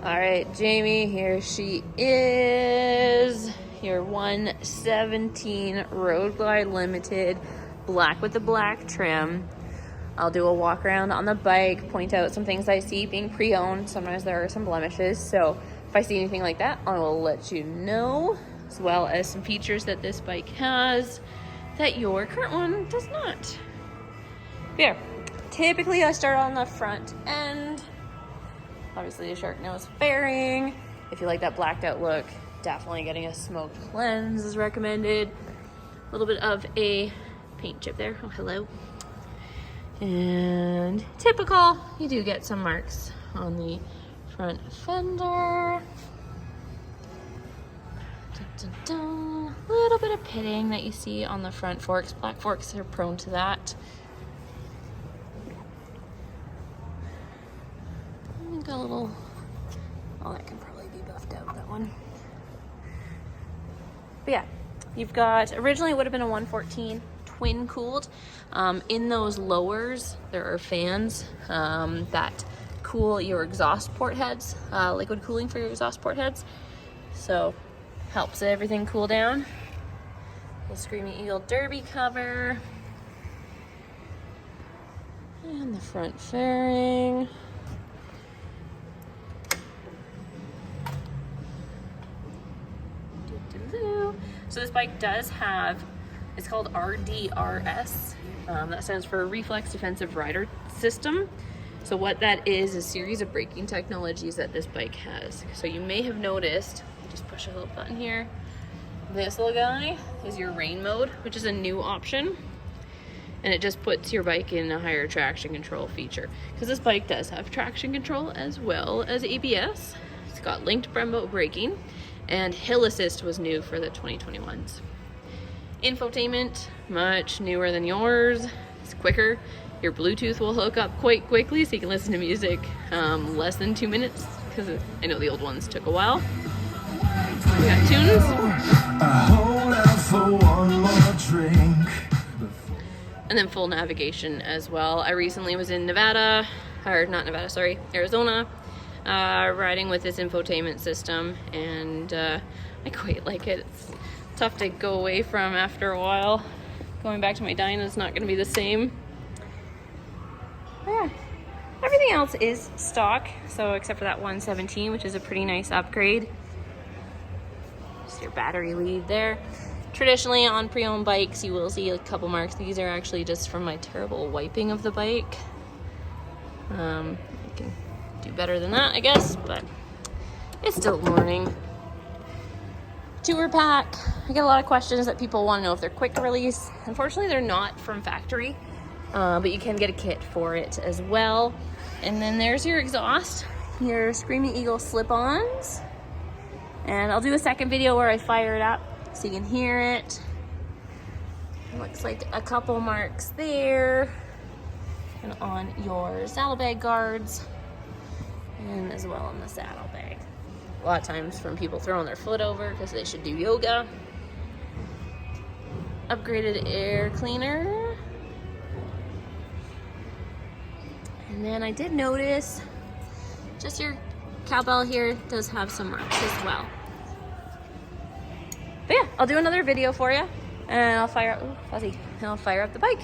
All right, Jamie, here she is. Your 117 Road Glide Limited, black with the black trim. I'll do a walk around on the bike, point out some things I see being pre-owned. Sometimes there are some blemishes, so if I see anything like that, I will let you know, as well as some features that this bike has that your current one does not. Here, typically I start on the front end. Obviously a shark nose fairing. If you like that blacked out look, definitely getting a smoked lens is recommended. A little bit of a paint chip there. Oh, hello. And typical, you do get some marks on the front fender. Dun, dun, dun. A little bit of pitting that you see on the front forks. Black forks are prone to that. Got a little, oh, that can probably be buffed out, that one. But yeah, you've got, originally it would have been a 114 twin cooled. In those lowers, there are fans that cool your exhaust port heads, liquid cooling for your exhaust port heads. So helps everything cool down. Little Screaming Eagle derby cover. And the front fairing. So this bike does have, it's called RDRS. That stands for Reflex Defensive Rider System. So what that is a series of braking technologies that this bike has. So you may have noticed, just push a little button here. This little guy is your rain mode, which is a new option. And it just puts your bike in a higher traction control feature. Because this bike does have traction control as well as ABS. It's got linked Brembo braking. And Hill Assist was new for the 2021s. Infotainment, much newer than yours. It's quicker. Your Bluetooth will hook up quite quickly so you can listen to music less than 2 minutes, because I know the old ones took a while. We got tunes. And then full navigation as well. I recently was in Nevada, or not Nevada, sorry, Arizona, riding with this infotainment system, and I quite like it. It's tough to go away from after a while. Going back to my Dyna is not going to be the same. But yeah, everything else is stock, so except for that 117, which is a pretty nice upgrade. Just your battery lead there. Traditionally on pre-owned bikes you will see a couple marks. These are actually just from my terrible wiping of the bike. You can do better than that, I guess, but it's still learning. Tour pack. I get a lot of questions that people want to know if they're quick release. Unfortunately, they're not from factory, but you can get a kit for it as well. And then there's your exhaust, your Screaming Eagle slip-ons. And I'll do a second video where I fire it up so you can hear it. Looks like a couple marks there. And on your saddlebag guards. And as well on the saddlebag. A lot of times from people throwing their foot over because they should do yoga. Upgraded air cleaner. And then I did notice just your cowbell here does have some marks as well. But yeah, I'll do another video for you and I'll fire up, ooh, fuzzy, and I'll fire up the bike.